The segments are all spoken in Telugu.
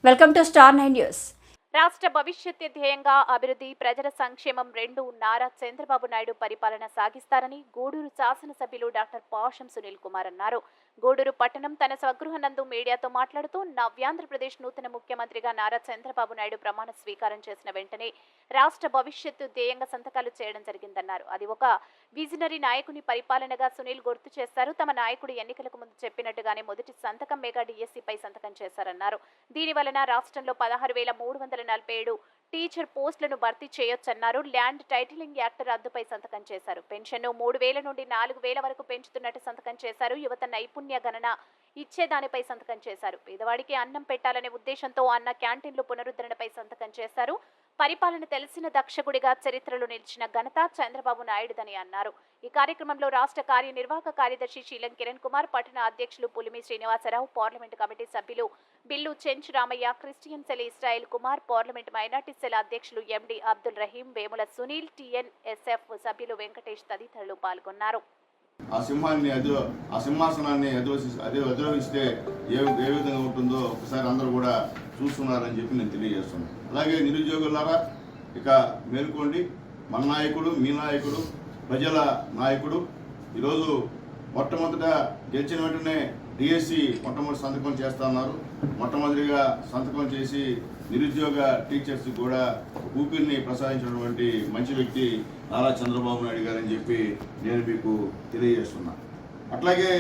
Welcome to star 9 news. రాష్ట్ర భవిష్యత్ ధ్యేయంగా అభివృద్ధి, ప్రజల సంక్షేమం రెండు నారా చంద్రబాబు నాయుడు పరిపాలన సాగిస్తారని గూడూరు శాసనసభ్యులు డాక్టర్ పాషం సునీల్ కుమార్ అన్నారు. గూడూరు పట్టణం తన స్వగృహనందు మీడియాతో మాట్లాడుతూ నవ్యాంధ్రప్రదేశ్ నూతన ముఖ్యమంత్రిగా నారా చంద్రబాబు నాయుడు ప్రమాణ స్వీకారం చేసిన వెంటనే రాష్ట్ర భవిష్యత్తు ధ్యేయంగా సంతకాలు చేయడం జరిగిందన్నారు. అది ఒక విజనరీ నాయకుని పరిపాలనగా సునీల్ గుర్తు చేశారు. తమ నాయకుడు ఎన్నికలకు ముందు చెప్పినట్టుగానే మొదటి సంతకం మెగా డిఎస్సీపై సంతకం చేశారన్నారు. దీని వలన రాష్ట్రంలో 16,347 టీచర్ పోస్టులను భర్తీ చేయొచ్చన్నారు. ల్యాండ్ టైటిలింగ్ యాక్ట్ రద్దుపై సంతకం చేశారు. పెన్షన్ను 3,000 నుండి 4,000 వరకు పెంచుతున్నట్టు సంతకం చేశారు. యువత నైపుణ్య గణన ఇచ్చేదానిపై సంతకం చేశారు. పేదవాడికి అన్నం పెట్టాలనే ఉద్దేశంతో అన్న క్యాంటీన్లు పునరుద్ధరణపై సంతకం చేశారు. పరిపాలన తెలిసిన దక్షకుడిగా చరిత్రలో నిలిచిన ఘనత చంద్రబాబు నాయుడుదని అన్నారు. ఈ కార్యక్రమంలో రాష్ట్ర కార్యనిర్వాహక కార్యదర్శి శీలం కిరణ్ కుమార్, పట్టణ అధ్యక్షులు పులిమి శ్రీనివాసరావు, పార్లమెంటు కమిటీ సభ్యులు Billu Chenchu Ramayya, Christian cell Israel Kumar, parliament minority cell అధ్యక్షులు ఎండి అబ్దుల్ రహీం, వేముల సునీల్, టీఎన్ఎస్ఎఫ్ సభ్యులు వెంకటేష్ తదితరులు పాల్గొన్నారు. ఆ సింహాసనాన్ని అధిరోహిస్తే ఏ విధంగా ఉంటుందో ఒకసారి అందరూ కూడా చూస్తున్నారని చెప్పి నేను తెలియజేస్తున్నాను. అలాగే నిరుద్యోగులారా ఇక మేల్కోండి. మన నాయకుడు, మీ నాయకుడు, ప్రజల నాయకుడు ఈరోజు మొట్టమొదట గెలిచిన వెంటనే డిఎస్సి మొట్టమొదటి సంతకం చేస్తా ఉన్నారు. మొట్టమొదటిగా సంతకం చేసి నిరుద్యోగ టీచర్స్ కూడా ఊపిరిని ప్రసాదించినటువంటి మంచి వ్యక్తి నారా చంద్రబాబు నాయుడు గారు అని చెప్పి నేను మీకు తెలియజేస్తున్నా. అట్లాగే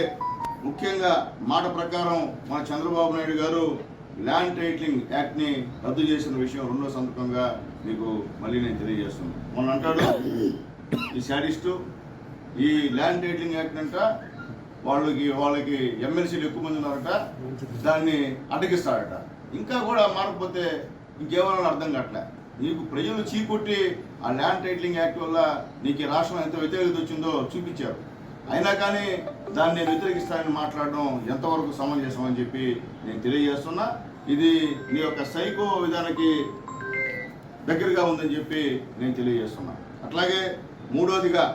ముఖ్యంగా మాట ప్రకారం మన చంద్రబాబు నాయుడు గారు ల్యాండ్ టైటిలింగ్ యాక్ట్ని రద్దు చేసిన విషయం రెండో సంతకంగా మీకు మళ్ళీ నేను తెలియజేస్తున్నాను. మొన్న అంటాడు ఈ శాడిస్టు, ఈ ల్యాండ్ టైటిలింగ్ యాక్ట్ అంట వాళ్ళకి ఎమ్మెల్సీలు ఎక్కువ మంది ఉన్నారట, దాన్ని అటకిస్తాడట. ఇంకా కూడా మారకపోతే ఇంకేమన్నా అర్థం కావట్లే. నీకు ప్రజలు చీకొట్టి ఆ ల్యాండ్ టైటిలింగ్ యాక్ట్ వల్ల నీకు ఈ రాష్ట్రం ఎంత వ్యతిరేకత వచ్చిందో చూపించారు. అయినా కానీ దాన్ని వ్యతిరేకిస్తానని మాట్లాడడం ఎంతవరకు సమంజసం అని చెప్పి నేను తెలియజేస్తున్నా. ఇది నీ యొక్క సైకో విధానానికి దగ్గరగా ఉందని చెప్పి నేను తెలియజేస్తున్నా. అట్లాగే మూడోదిగా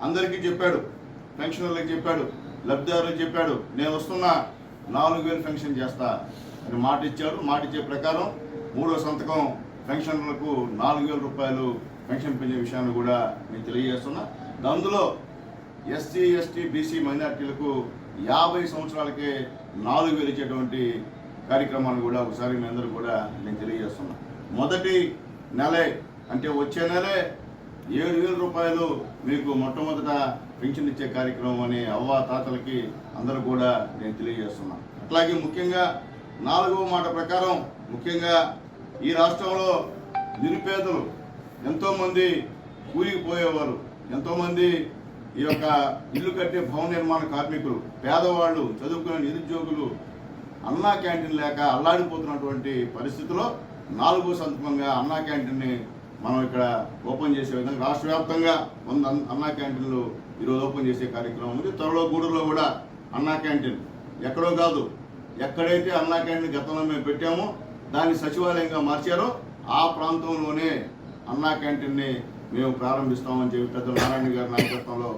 అందరికీ చెప్పాడు, పెన్షనర్లకు చెప్పాడు, లబ్ధిదారులకు చెప్పాడు, నేను వస్తున్నా 4,000 పెన్షన్ చేస్తా అని మాట ఇచ్చాడు. మాట ఇచ్చే ప్రకారం మూడో సంతకం పెన్షనర్లకు 4,000 రూపాయలు పెన్షన్ పెంచే విషయాన్ని కూడా నేను తెలియజేస్తున్నా. అందులో ఎస్సీ, ఎస్టీ, బీసీ మైనార్టీలకు 50 సంవత్సరాలకే 4,000 ఇచ్చేటువంటి కార్యక్రమాన్ని కూడా ఒకసారి మీ అందరూ కూడా నేను తెలియజేస్తున్నా. మొదటి నెలే అంటే వచ్చే నెలే 7,000 రూపాయలు మీకు మొట్టమొదట పెన్షన్ ఇచ్చే కార్యక్రమం అని అవ్వ తాతలకి అందరూ కూడా నేను తెలియజేస్తున్నా. అట్లాగే ముఖ్యంగా 4వ మాట ప్రకారం ముఖ్యంగా ఈ రాష్ట్రంలో నిరుపేదలు ఎంతోమంది కూలికి పోయేవారు, ఎంతోమంది ఈ యొక్క ఇల్లు కట్టే భవన నిర్మాణ కార్మికులు, పేదవాళ్ళు, చదువుకునే నిరుద్యోగులు అన్నా క్యాంటీన్ లేక అల్లాడిపోతున్నటువంటి పరిస్థితిలో 4వ సందర్భంగా అన్నా క్యాంటీన్ని మనం ఇక్కడ ఓపెన్ చేసే విధంగా రాష్ట్ర వ్యాప్తంగా 100 అన్నా క్యాంటీన్లు ఈరోజు ఓపెన్ చేసే కార్యక్రమం ఉంది. త్వరలో గూడూరులో కూడా అన్నా క్యాంటీన్, ఎక్కడో కాదు, ఎక్కడైతే అన్నా క్యాంటీన్ గతంలో మేము పెట్టామో దాన్ని సచివాలయంగా మార్చారో ఆ ప్రాంతంలోనే అన్నా క్యాంటీన్ని మేము ప్రారంభిస్తామని చెప్పి పెద్ద నారాయణ గారి నాయకత్వంలో